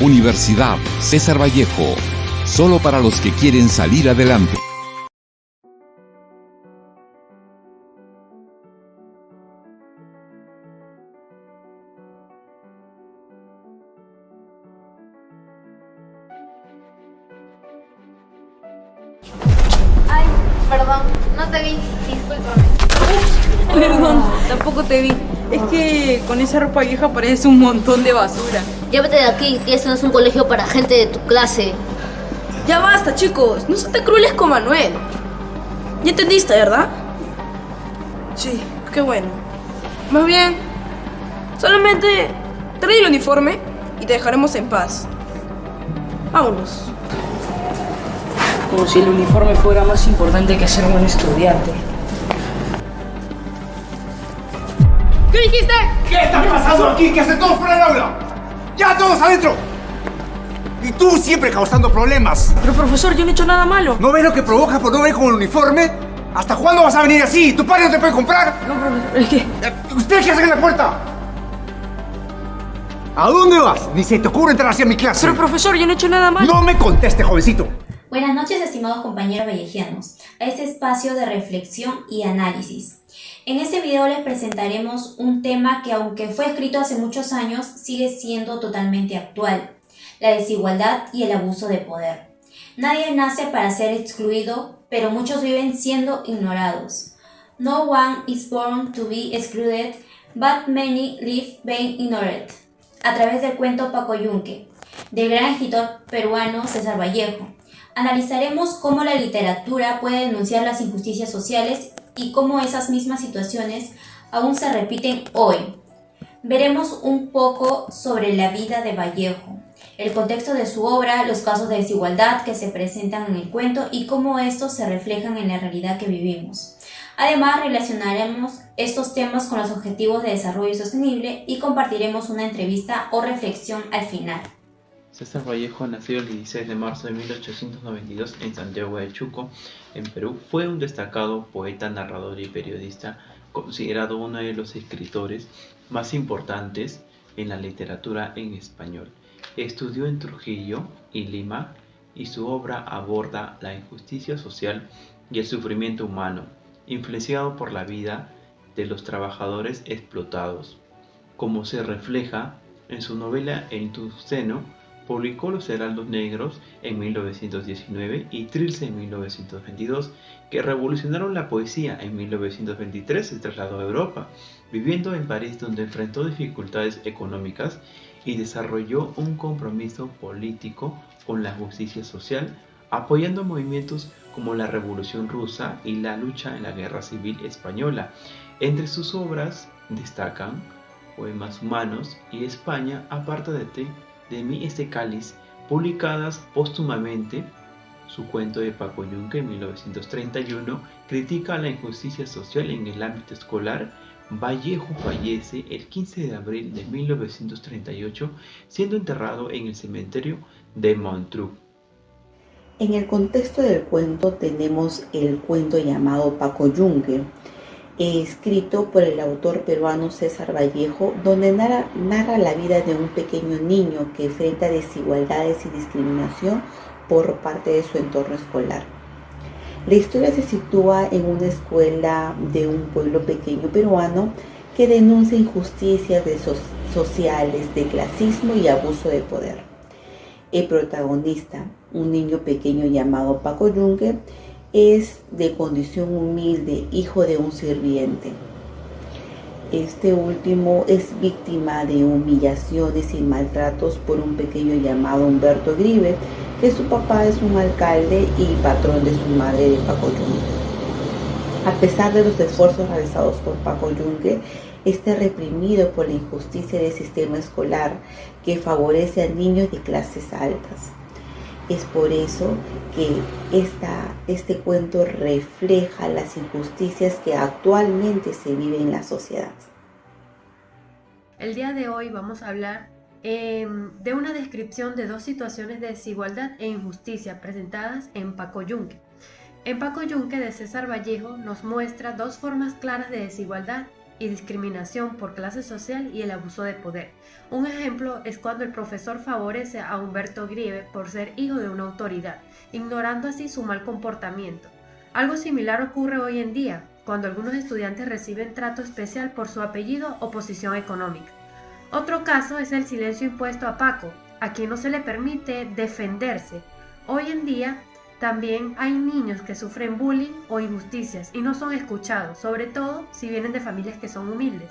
Universidad César Vallejo, solo para los que quieren salir adelante. Ay, perdón, no te vi, discúlpame. Perdón, tampoco te vi. Es que con esa ropa vieja parece un montón de basura. Ya vete de aquí, que esto no es un colegio para gente de tu clase. Ya basta, chicos. No sean tan crueles con Manuel. Ya entendiste, ¿verdad? Sí, qué bueno. Más bien, solamente trae el uniforme y te dejaremos en paz. Vámonos. Como si el uniforme fuera más importante que ser un buen estudiante. ¿Qué dijiste? ¿Qué está pasando aquí? ¿Que hacen todos fuera del aula? ¡Ya todos adentro! Y tú siempre causando problemas. Pero profesor, yo no he hecho nada malo. ¿No ves lo que provoca por no ver con el uniforme? ¿Hasta cuándo vas a venir así? ¿Tu padre no te puede comprar? No, profesor, es que... ¿Ustedes qué hacen en la puerta? ¿A dónde vas? Ni se te ocurre entrar hacia mi clase. Pero profesor, yo no he hecho nada malo. No me conteste, jovencito. Buenas noches, estimados compañeros vallejianos, a este espacio de reflexión y análisis. En este video les presentaremos un tema que, aunque fue escrito hace muchos años, sigue siendo totalmente actual: la desigualdad y el abuso de poder. Nadie nace para ser excluido, pero muchos viven siendo ignorados. No one is born to be excluded, but many live being ignored. A través del cuento Paco Yunque, del gran escritor peruano César Vallejo, analizaremos cómo la literatura puede denunciar las injusticias sociales y cómo esas mismas situaciones aún se repiten hoy. Veremos un poco sobre la vida de Vallejo, el contexto de su obra, los casos de desigualdad que se presentan en el cuento y cómo estos se reflejan en la realidad que vivimos. Además, relacionaremos estos temas con los objetivos de desarrollo sostenible y compartiremos una entrevista o reflexión al final. César Vallejo, nacido el 16 de marzo de 1892 en Santiago de Chuco, en Perú, fue un destacado poeta, narrador y periodista, considerado uno de los escritores más importantes en la literatura en español. Estudió en Trujillo y Lima, y su obra aborda la injusticia social y el sufrimiento humano, influenciado por la vida de los trabajadores explotados, como se refleja en su novela En tu seno. Publicó Los Heraldos Negros en 1919 y Trilce en 1922, que revolucionaron la poesía. En 1923 se trasladó a Europa, viviendo en París, donde enfrentó dificultades económicas y desarrolló un compromiso político con la justicia social, apoyando movimientos como la Revolución Rusa y la lucha en la Guerra Civil Española. Entre sus obras destacan Poemas Humanos y España, aparte de mí este cáliz, publicadas póstumamente. Su cuento de Paco Yunque en 1931 critica la injusticia social en el ámbito escolar. Vallejo fallece el 15 de abril de 1938, siendo enterrado en el cementerio de Montreux. En el contexto del cuento tenemos el cuento llamado Paco Yunque, escrito por el autor peruano César Vallejo, donde narra la vida de un pequeño niño que enfrenta desigualdades y discriminación por parte de su entorno escolar. La historia se sitúa en una escuela de un pueblo pequeño peruano que denuncia injusticias sociales, de clasismo y abuso de poder. El protagonista, un niño pequeño llamado Paco Yunque, es de condición humilde, hijo de un sirviente. Este último es víctima de humillaciones y maltratos por un pequeño llamado Humberto Grive, que su papá es un alcalde y patrón de su madre, de Paco Yunque. A pesar de los esfuerzos realizados por Paco Yunque, está reprimido por la injusticia del sistema escolar que favorece a niños de clases altas. Es por eso que este cuento refleja las injusticias que actualmente se viven en la sociedad. El día de hoy vamos a hablar de una descripción de dos situaciones de desigualdad e injusticia presentadas en Paco Yunque. En Paco Yunque de César Vallejo nos muestra dos formas claras de desigualdad y discriminación por clase social y el abuso de poder. Un ejemplo es cuando el profesor favorece a Humberto Grieve por ser hijo de una autoridad, ignorando así su mal comportamiento. Algo similar ocurre hoy en día, cuando algunos estudiantes reciben trato especial por su apellido o posición económica. Otro caso es el silencio impuesto a Paco, a quien no se le permite defenderse. Hoy en día también hay niños que sufren bullying o injusticias y no son escuchados, sobre todo si vienen de familias que son humildes.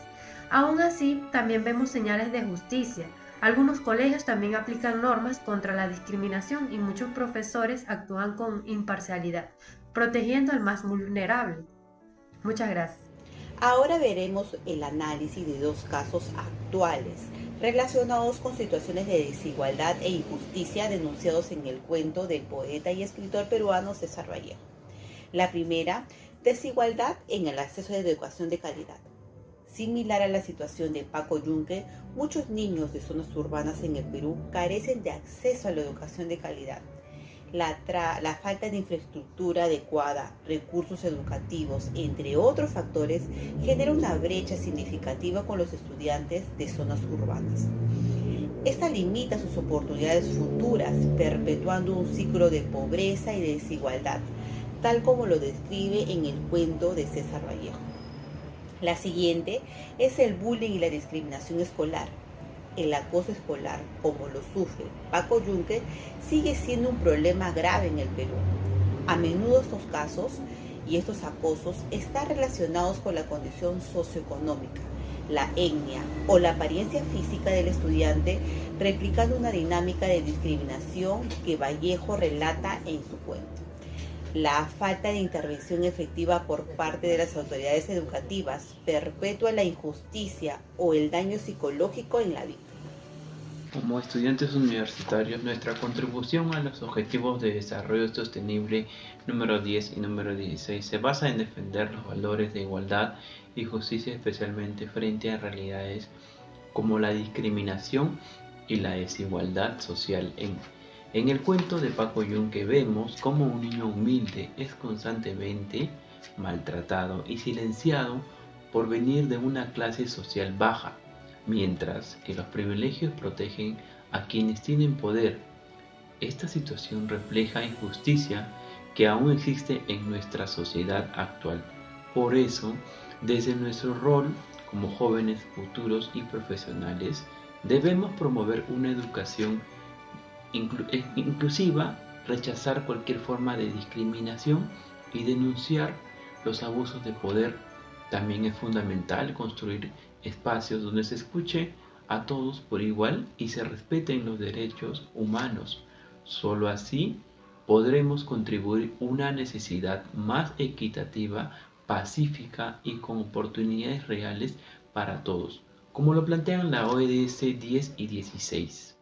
Aún así, también vemos señales de justicia. Algunos colegios también aplican normas contra la discriminación y muchos profesores actúan con imparcialidad, protegiendo al más vulnerable. Muchas gracias. Ahora veremos el análisis de dos casos actuales relacionados con situaciones de desigualdad e injusticia denunciados en el cuento del poeta y escritor peruano César Vallejo. La primera, desigualdad en el acceso a la educación de calidad. Similar a la situación de Paco Yunque, muchos niños de zonas urbanas en el Perú carecen de acceso a la educación de calidad. La falta de infraestructura adecuada, recursos educativos, entre otros factores, genera una brecha significativa con los estudiantes de zonas urbanas. Esta limita sus oportunidades futuras, perpetuando un ciclo de pobreza y de desigualdad, tal como lo describe en el cuento de César Vallejo. La siguiente es el bullying y la discriminación escolar. El acoso escolar, como lo sufre Paco Yunque, sigue siendo un problema grave en el Perú. A menudo estos casos y estos acosos están relacionados con la condición socioeconómica, la etnia o la apariencia física del estudiante, replicando una dinámica de discriminación que Vallejo relata en su cuento. La falta de intervención efectiva por parte de las autoridades educativas perpetúa la injusticia o el daño psicológico en la víctima. Como estudiantes universitarios, nuestra contribución a los Objetivos de Desarrollo Sostenible número 10 y número 16 se basa en defender los valores de igualdad y justicia, especialmente frente a realidades como la discriminación y la desigualdad social. En el cuento de Paco Yunque vemos cómo un niño humilde es constantemente maltratado y silenciado por venir de una clase social baja, mientras que los privilegios protegen a quienes tienen poder. Esta situación refleja injusticia que aún existe en nuestra sociedad actual. Por eso, desde nuestro rol como jóvenes futuros y profesionales, debemos promover una educación inclusiva, rechazar cualquier forma de discriminación y denunciar los abusos de poder. También es fundamental construir espacios donde se escuche a todos por igual y se respeten los derechos humanos. Solo así podremos contribuir a una necesidad más equitativa, pacífica y con oportunidades reales para todos, como lo plantean la ODS 10 y 16.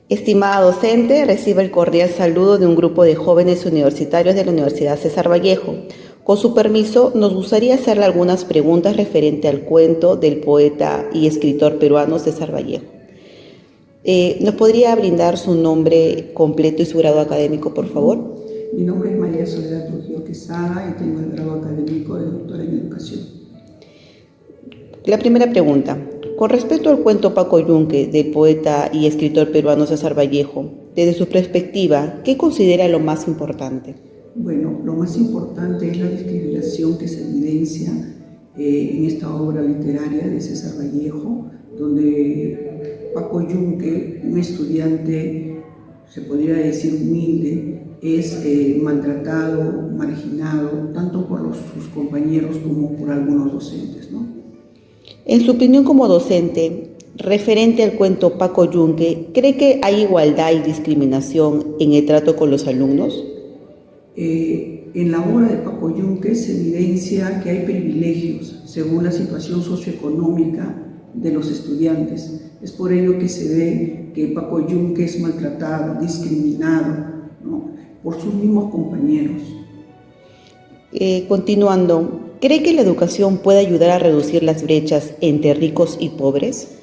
Estimada docente, reciba el cordial saludo de un grupo de jóvenes universitarios de la Universidad César Vallejo. Con su permiso, nos gustaría hacerle algunas preguntas referente al cuento del poeta y escritor peruano César Vallejo. ¿Nos podría brindar su nombre completo y su grado académico, por favor? Mi nombre es María Soledad Trujillo Quesada y tengo el grado académico de doctora en educación. La primera pregunta. Con respecto al cuento Paco Yunque del poeta y escritor peruano César Vallejo, desde su perspectiva, ¿qué considera lo más importante? Bueno, lo más importante es la discriminación que se evidencia en esta obra literaria de César Vallejo, donde Paco Yunque, un estudiante, se podría decir humilde, es maltratado, marginado, tanto por sus compañeros como por algunos docentes, ¿no? En su opinión como docente, referente al cuento Paco Yunque, ¿cree que hay igualdad y discriminación en el trato con los alumnos? En la obra de Paco Yunque se evidencia que hay privilegios según la situación socioeconómica de los estudiantes. Es por ello que se ve que Paco Yunque es maltratado, discriminado, ¿no?, por sus mismos compañeros. Continuando, ¿cree que la educación puede ayudar a reducir las brechas entre ricos y pobres?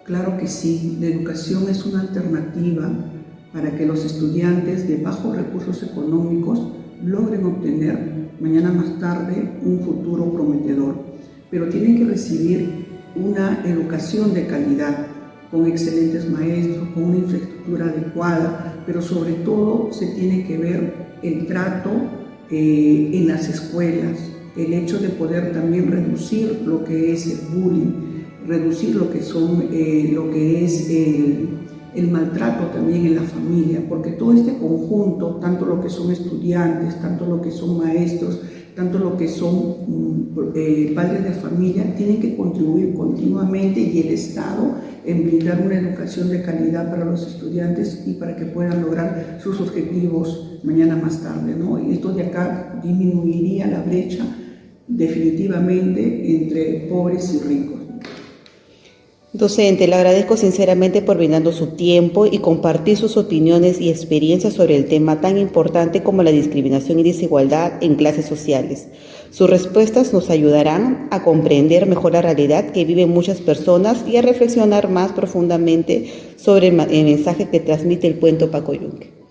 Claro que sí, la educación es una alternativa para que los estudiantes de bajos recursos económicos logren obtener mañana más tarde un futuro prometedor. pero tienen que recibir una educación de calidad, con excelentes maestros, con una infraestructura adecuada, pero sobre todo se tiene que ver el trato en las escuelas, el hecho de poder también reducir lo que es el bullying, reducir lo que es el maltrato también en la familia, porque todo este conjunto, tanto lo que son estudiantes, tanto lo que son maestros, tanto lo que son padres de familia, tienen que contribuir continuamente, y el Estado en brindar una educación de calidad para los estudiantes y para que puedan lograr sus objetivos mañana más tarde, ¿no? Y esto de acá disminuiría la brecha definitivamente entre pobres y ricos. Docente, le agradezco sinceramente por brindarnos su tiempo y compartir sus opiniones y experiencias sobre el tema tan importante como la discriminación y desigualdad en clases sociales. Sus respuestas nos ayudarán a comprender mejor la realidad que viven muchas personas y a reflexionar más profundamente sobre el mensaje que transmite el cuento Paco Yunque.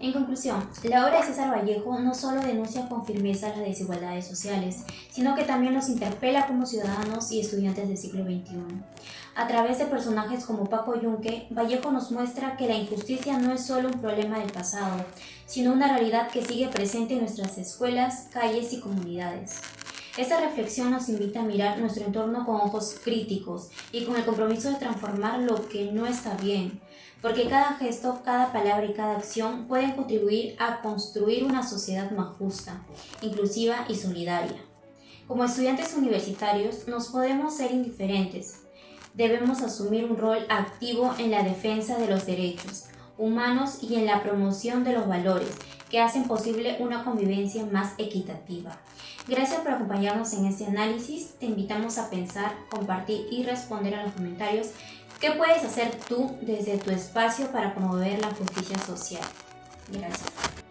En conclusión, la obra de César Vallejo no solo denuncia con firmeza las desigualdades sociales, sino que también nos interpela como ciudadanos y estudiantes del siglo XXI. A través de personajes como Paco Yunque, Vallejo nos muestra que la injusticia no es solo un problema del pasado, sino una realidad que sigue presente en nuestras escuelas, calles y comunidades. Esta reflexión nos invita a mirar nuestro entorno con ojos críticos y con el compromiso de transformar lo que no está bien, porque cada gesto, cada palabra y cada acción pueden contribuir a construir una sociedad más justa, inclusiva y solidaria. Como estudiantes universitarios nos podemos ser indiferentes. Debemos asumir un rol activo en la defensa de los derechos humanos y en la promoción de los valores que hacen posible una convivencia más equitativa. Gracias por acompañarnos en este análisis. Te invitamos a pensar, compartir y responder a los comentarios. ¿Qué puedes hacer tú desde tu espacio para promover la justicia social? Gracias.